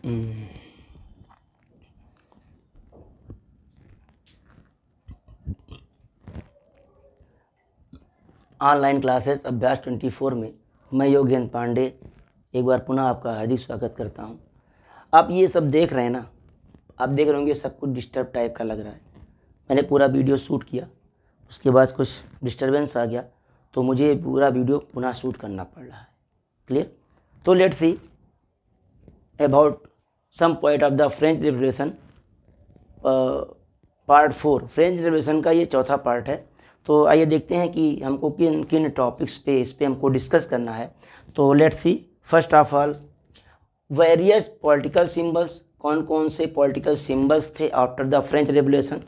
Online classes अभ्यास 24 में मैं योगेंद्र पांडे एक बार पुनः आपका हार्दिक स्वागत करता हूं। आप ये सब देख रहे हैं ना, आप देख रहे होंगे सब कुछ डिस्टर्ब टाइप का लग रहा है। मैंने पूरा वीडियो शूट किया, उसके बाद कुछ डिस्टर्बेंस आ गया तो मुझे पूरा वीडियो पुनः शूट करना पड़ रहा है। क्लियर? तो let's see about some point of the French revolution part 4। French revolution का ये चौथा पार्ट है। तो आइए देखते हैं कि हमको किन किन टॉपिक्स पे इस पे हमको डिस्कस करना है। तो let's C first of all various political symbols, कौन कौन से पॉलिटिकल सिंबल्स थे after the French revolution.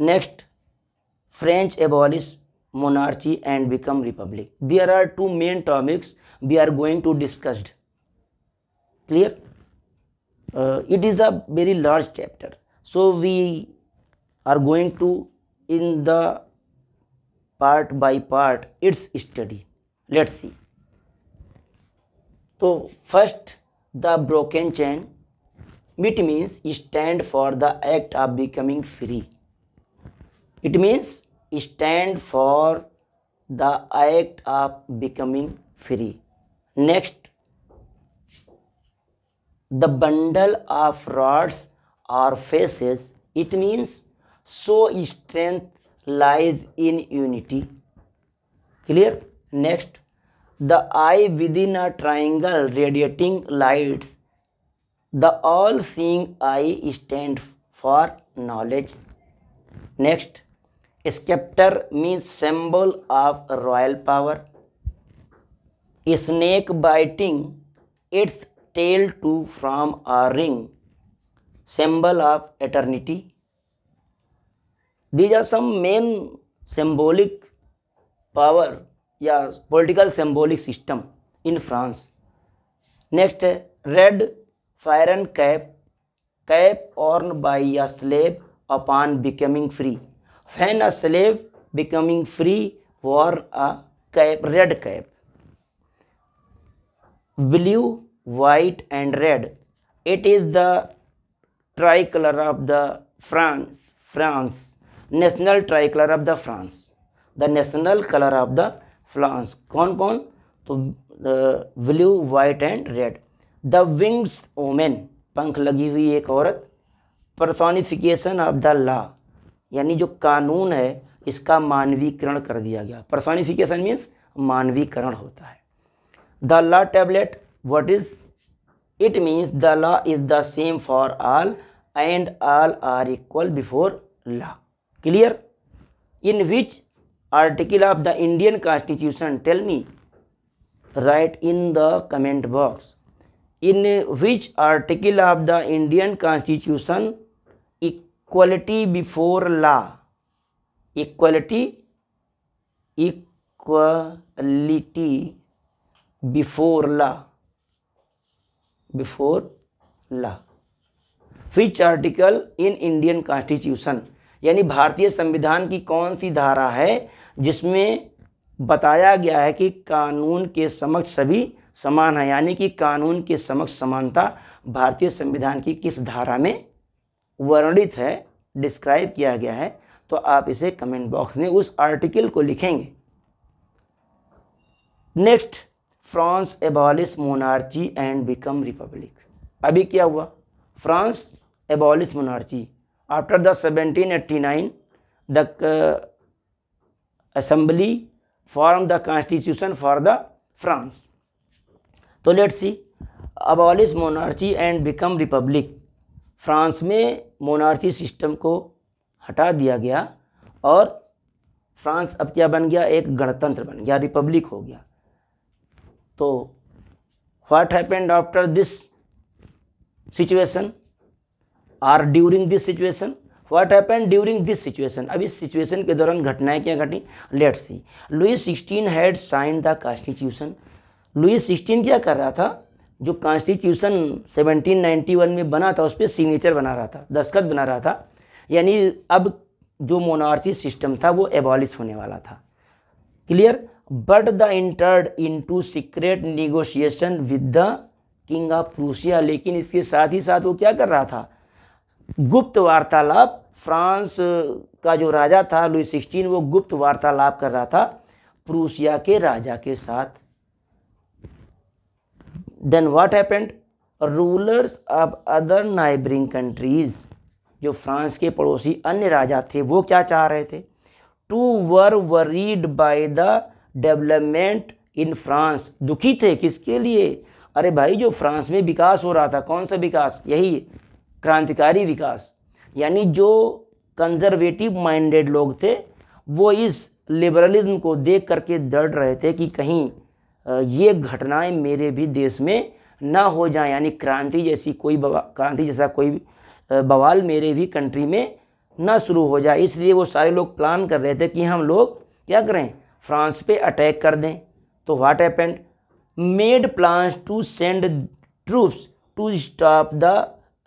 Next, French abolish monarchy and become republic. There are two main topics we are going to discuss. Clear? It is a very large chapter, so we are going to in the part by part its study. Let's see. So first, the broken chain. It means stand for the act of becoming free. It means stand for the act of becoming free. Next, the bundle of rods or faces. It means so strength lies in unity. Clear? Next, the eye within a triangle radiating lights. The all-seeing eye stands for knowledge. Next, scepter means symbol of royal power. Snake biting its tail to from a ring, symbol of eternity. These are some main symbolic power या political symbolic system in France. Next, red fyron cap, cap worn by a slave upon becoming free. When a slave becoming free wore a cap, red cap. Blue, white and red. It is the tricolor of the France. National tricolor of the France. The national color of the France. कौन कौन? तो blue, white and red. The विंग्स woman, पंख लगी हुई एक औरत. Personification of the law, यानी जो कानून है इसका मानवीकरण कर दिया गया. पर्सोनिफिकेशन मीन्स मानवीकरण होता है. The law tablet, what is it? Means the law is the same for all and all are equal before law. Clear? In which article of the Indian Constitution? Tell me. Write in the comment box. In which article of the Indian Constitution equality before law? Equality before law. Before law. Which article in Indian Constitution? यानी भारतीय संविधान की कौन सी धारा है जिसमें बताया गया है कि कानून के समक्ष सभी समान है, यानी कि कानून के समक्ष समानता भारतीय संविधान की किस धारा में वर्णित है, डिस्क्राइब किया गया है. तो आप इसे कमेंट बॉक्स में उस आर्टिकल को लिखेंगे. Next, France abolish monarchy and become Republic. अभी क्या हुआ? France abolish monarchy. After the 1789, the assembly formed the constitution for the France. तो let's see, abolish monarchy and become republic. France में monarchy system को हटा दिया गया और फ्रांस अब क्या बन गया? एक गणतंत्र बन गया, रिपब्लिक हो गया. तो what happened after this situation? Or during this situation. What happened during this situation? अब इस सिचुएशन के दौरान घटनाएं क्या घटी? Let's see. Louis 16 had sign the constitution. Louis 16 क्या कर रहा था? जो कॉन्स्टिट्यूशन 1791 में बना था उस पर सिग्नेचर बना रहा था, दस्तखत बना रहा था. यानी अब जो मोनार्ची सिस्टम था वो एबॉलिश होने वाला था. Clear? But the entered into secret negotiation with the king of Prussia. लेकिन इसके साथ ही साथ वो क्या कर रहा था, गुप्त वार्तालाप, फ्रांस का जो राजा था लुई 16 वो गुप्त वार्तालाप कर रहा था प्रूसिया के राजा के साथ। Then what happened, rulers of other neighbouring countries, जो फ्रांस के पड़ोसी अन्य राजा थे वो क्या चाह रहे थे, टू वर worried by the development in France, दुखी थे किसके लिए, अरे भाई जो फ्रांस में विकास हो रहा था, कौन सा विकास, यही क्रांतिकारी विकास, यानी जो कंजर्वेटिव माइंडेड लोग थे वो इस लिबरलिज्म को देख करके डर रहे थे कि कहीं ये घटनाएं मेरे भी देश में ना हो जाए, यानी क्रांति जैसा कोई बवाल मेरे भी कंट्री में ना शुरू हो जाए। इसलिए वो सारे लोग प्लान कर रहे थे कि हम लोग क्या करें, फ्रांस पे अटैक कर दें। तो what happened, made plans to send troops to stop the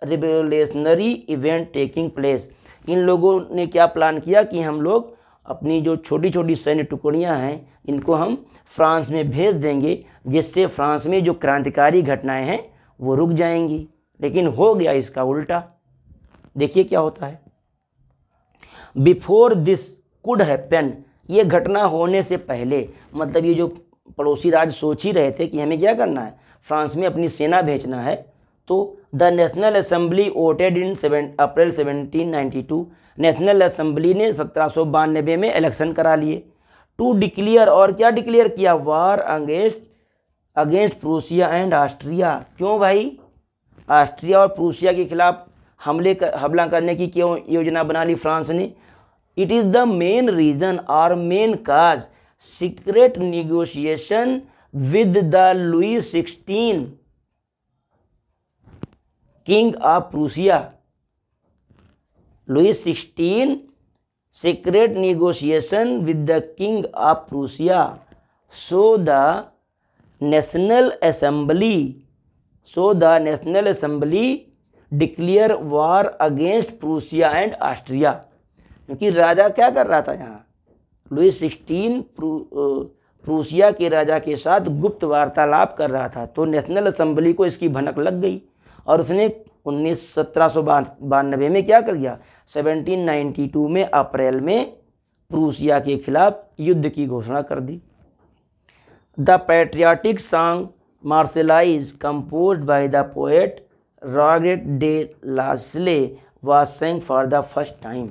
revolutionary event taking place. इन लोगों ने क्या प्लान किया कि हम लोग अपनी जो छोटी छोटी सैन्य टुकड़ियां हैं इनको हम फ्रांस में भेज देंगे, जिससे फ्रांस में जो क्रांतिकारी घटनाएं हैं वो रुक जाएंगी। लेकिन हो गया इसका उल्टा। देखिए क्या होता है, बिफोर दिस कुड हैपन, ये घटना होने से पहले, मतलब ये जो पड़ोसी राज्य सोच ही रहे थे कि हमें क्या करना है, फ्रांस में अपनी सेना भेजना है, तो the national assembly voted in April 1792, national assembly ने 1792 में इलेक्शन करा लिए, टू डिक्लेयर, और क्या डिक्लेयर किया, वार अगेंस्ट प्रूसिया एंड ऑस्ट्रिया। क्यों भाई, ऑस्ट्रिया और प्रूसिया के खिलाफ हमला करने की क्यों योजना बना ली फ्रांस ने, it is the main reason और main cause secret negotiation with the Louis 16 king of Prussia, Louis 16 secret negotiation with the king of Prussia, so the national Assembly declare war against Prussia and Austria. क्योंकि राजा क्या कर रहा था यहाँ, Louis 16 Prussia के राजा के साथ गुप्त वार्तालाप कर रहा था, तो नेशनल असेंबली को इसकी भनक लग गई और उसने 1792 में क्या कर दिया, 1792 में अप्रैल में प्रूसिया के खिलाफ युद्ध की घोषणा कर दी। The patriotic song Marseillaise composed by the poet Rouget de Lisle was sang for the first time.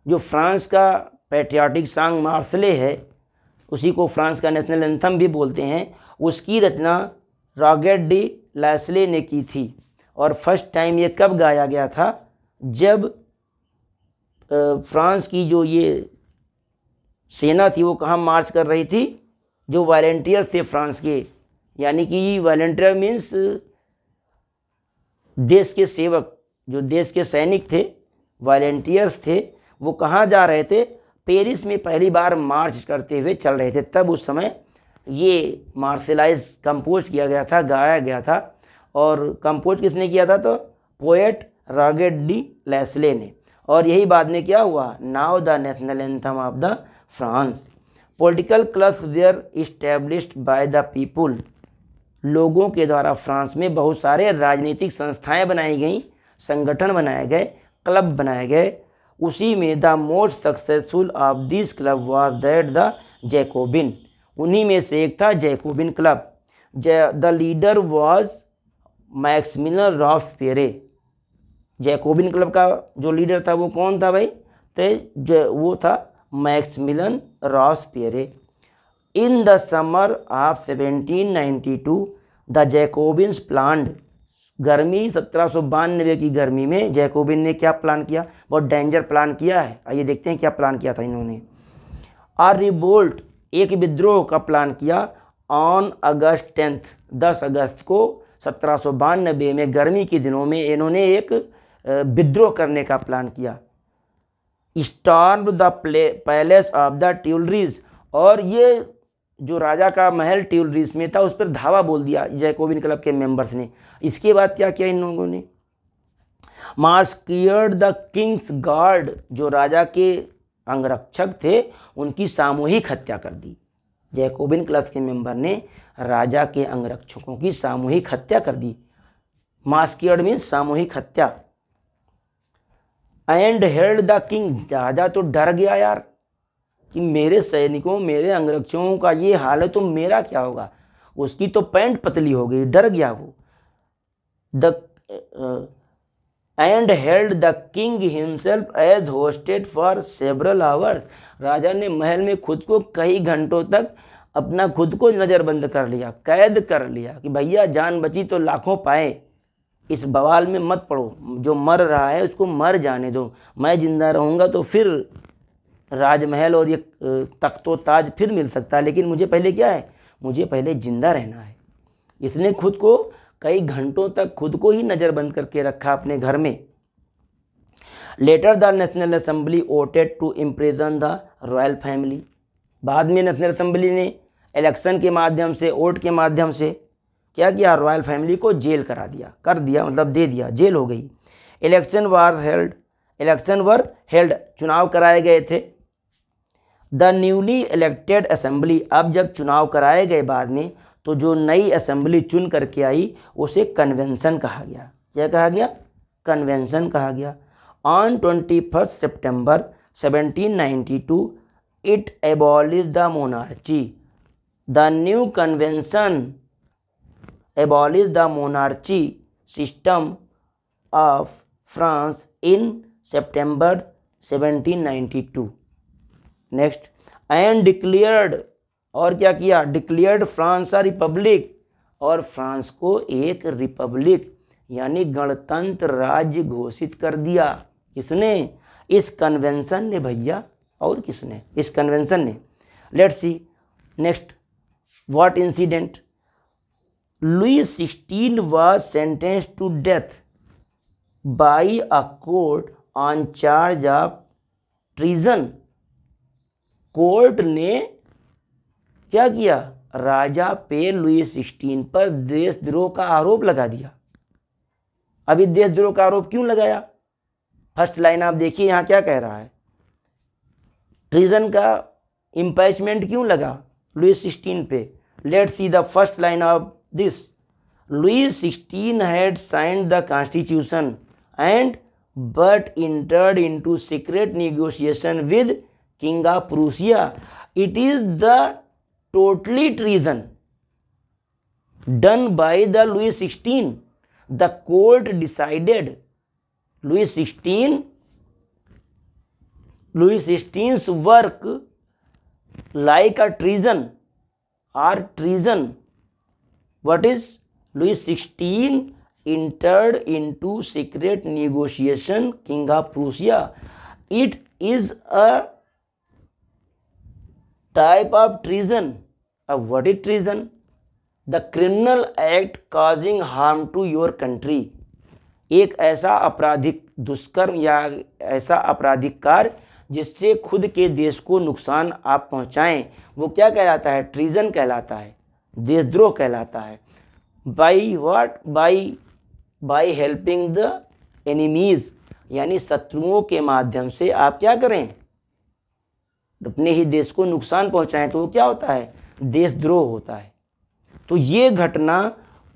जो फ्रांस का पैट्रियाटिक सॉन्ग मार्सले है, उसी को फ्रांस का नेशनल एंथम भी बोलते हैं, उसकी रचना रॉगेट डी लासले ने की थी। और फर्स्ट टाइम ये कब गाया गया था, जब फ्रांस की जो ये सेना थी वो कहाँ मार्च कर रही थी, जो वॉलेंटियर थे फ्रांस के, यानी कि वॉलेंटियर मीन्स देश के सेवक, जो देश के सैनिक थे, वॉलेंटियर्स थे, वो कहाँ जा रहे थे, पेरिस में पहली बार मार्च करते हुए चल रहे थे। तब उस समय ये मार्सेलाइज कंपोज किया गया था, गाया गया था। और कंपोज किसने किया था, तो पोएट रॉगेट डी लासले ने। और यही बाद में क्या हुआ, now the national anthem of the France. Political clubs were established by the people, लोगों के द्वारा फ्रांस में बहुत सारे राजनीतिक संस्थाएं बनाई गईं, संगठन बनाए गए, क्लब बनाए गए। उसी में the most successful of this club was that the Jacobian, उन्हीं में से एक था Jacobin club. The leader was Maximilian Robespierre. Jacobin club का जो लीडर था वो कौन था भाई, तो वो था Maximilian Robespierre. In the summer of 1792 the Jacobins planned, गर्मी 1792 की गर्मी में जैकोबिन ने क्या प्लान किया, बहुत डेंजर प्लान किया है। आइए देखते हैं क्या प्लान किया था इन्होंने। आर रिवोल्ट, एक विद्रोह का प्लान किया ऑन अगस्त 10 अगस्त को 1792 में गर्मी के दिनों में इन्होंने एक विद्रोह करने का प्लान किया। Storm the palace of the Tuileries, और ये जो राजा का महल ट्यूलरीज में था उस पर धावा बोल दिया जैकोबिन क्लब के मेंबर्स ने। इसके बाद क्या किया इन लोगों ने, मास्कियर्ड द किंग्स गार्ड, जो राजा के अंगरक्षक थे उनकी सामूहिक हत्या कर दी। जैकोबिन क्लब के मेंबर ने राजा के अंगरक्षकों की सामूहिक हत्या कर दी। मास्कियर्ड मीन्स सामूहिक हत्या। एंड हेल्ड द किंग, राजा तो डर गया यार कि मेरे सैनिकों, मेरे अंगरक्षकों का ये हाल है तो मेरा क्या होगा। उसकी तो पैंट पतली हो गई, डर गया वो। The and held the king himself as hostage for several hours, राजा ने महल में खुद को कई घंटों तक अपना खुद को नज़रबंद कर लिया, कैद कर लिया कि भैया जान बची तो लाखों पाए, इस बवाल में मत पड़ो, जो मर रहा है उसको मर जाने दो, मैं जिंदा रहूँगा तो फिर राजमहल और ये तख्तो ताज फिर मिल सकता है, लेकिन मुझे पहले क्या है, मुझे पहले जिंदा रहना है। इसने खुद को कई घंटों तक खुद को ही नज़रबंद करके रखा अपने घर में। Later the national assembly voted to imprison the royal family, बाद में नेशनल असेंबली ने इलेक्शन के माध्यम से, वोट के माध्यम से क्या किया, रॉयल फैमिली को जेल करा दिया, कर दिया मतलब दे दिया, जेल हो गई। इलेक्शन वर हेल्ड, चुनाव कराए गए थे। द न्यूली इलेक्टेड असेंबली, अब जब चुनाव कराए गए बाद में तो जो नई असेंबली चुन करके आई उसे कन्वेंशन कहा गया। क्या कहा गया, कन्वेंशन कहा गया। On 21 September 1792 it abolish the monarchy, the new convention abolish the monarchy system of France in September 1792। Next, and declared, और क्या किया, डिक्लेयर्ड फ्रांस अ रिपब्लिक, और फ्रांस को एक रिपब्लिक यानी गणतंत्र राज्य घोषित कर दिया। किसने, इस कन्वेंशन ने भैया, और किसने, इस कन्वेंशन ने। Let's see next, what incident, Louis 16 was sentenced to death by a court on charge of treason। Court ने क्या किया, राजा पे लुई 16 पर देशद्रोह का आरोप लगा दिया। अभी देशद्रोह का आरोप क्यों लगाया, फर्स्ट लाइन आप देखिए यहाँ क्या कह रहा है, ट्रीजन का इम्पीचमेंट क्यों लगा लुई 16 पे। Let's see the first line of this, Louis XVI had signed the constitution and but entered into secret negotiation with King of Prussia. It is the totally treason done by the Louis XVI. The court decided Louis XVI's work like a treason or treason. What is, Louis 16 entered into secret negotiation King of Prussia. It is a type of treason. What is treason? The criminal act causing harm to your country. एक ऐसा आपराधिक दुष्कर्म या ऐसा आपराधिक कार्य जिससे खुद के देश को नुकसान आप पहुंचाएं, वो क्या कहलाता है, ट्रीजन कहलाता है, देशद्रोह कहलाता है। By what, by helping the enemies, यानी शत्रुओं के माध्यम से आप क्या करें, अपने ही देश को नुकसान पहुंचाएं, तो वो क्या होता है, देशद्रोह होता है। तो ये घटना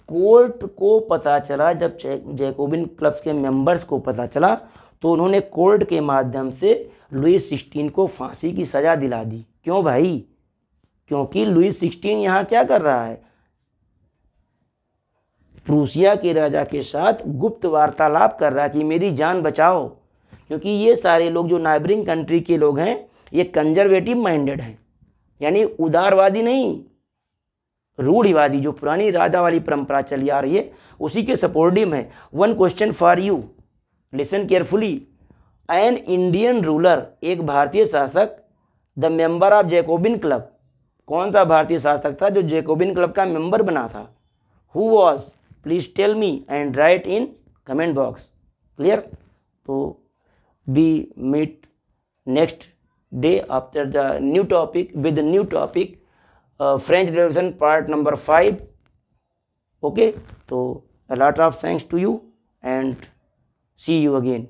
कोर्ट को पता चला, जब जैकोबिन क्लब्स के मेंबर्स को पता चला तो उन्होंने कोर्ट के माध्यम से लुई 16 को फांसी की सज़ा दिला दी। क्यों भाई, क्योंकि लुई 16 यहाँ क्या कर रहा है, प्रूसिया के राजा के साथ गुप्त वार्तालाप कर रहा है कि मेरी जान बचाओ, क्योंकि ये सारे लोग जो नाइबरिंग कंट्री के लोग हैं ये कंजर्वेटिव माइंडेड हैं, यानी उदारवादी नहीं, रूढ़िवादी, जो पुरानी राजा वाली परंपरा चली आ रही है उसी के सपोर्टिव हैं। One question for you, listen carefully, an Indian ruler, एक भारतीय शासक, the member of Jacobin club, कौन सा भारतीय शासक था जो जैकोबिन क्लब का मेंबर बना था, who was, please tell me and write in comment box. Clear, तो we meet next day after the new topic with new topic, French revolution part number 5। Okay, तो a lot of thanks to you and see you again.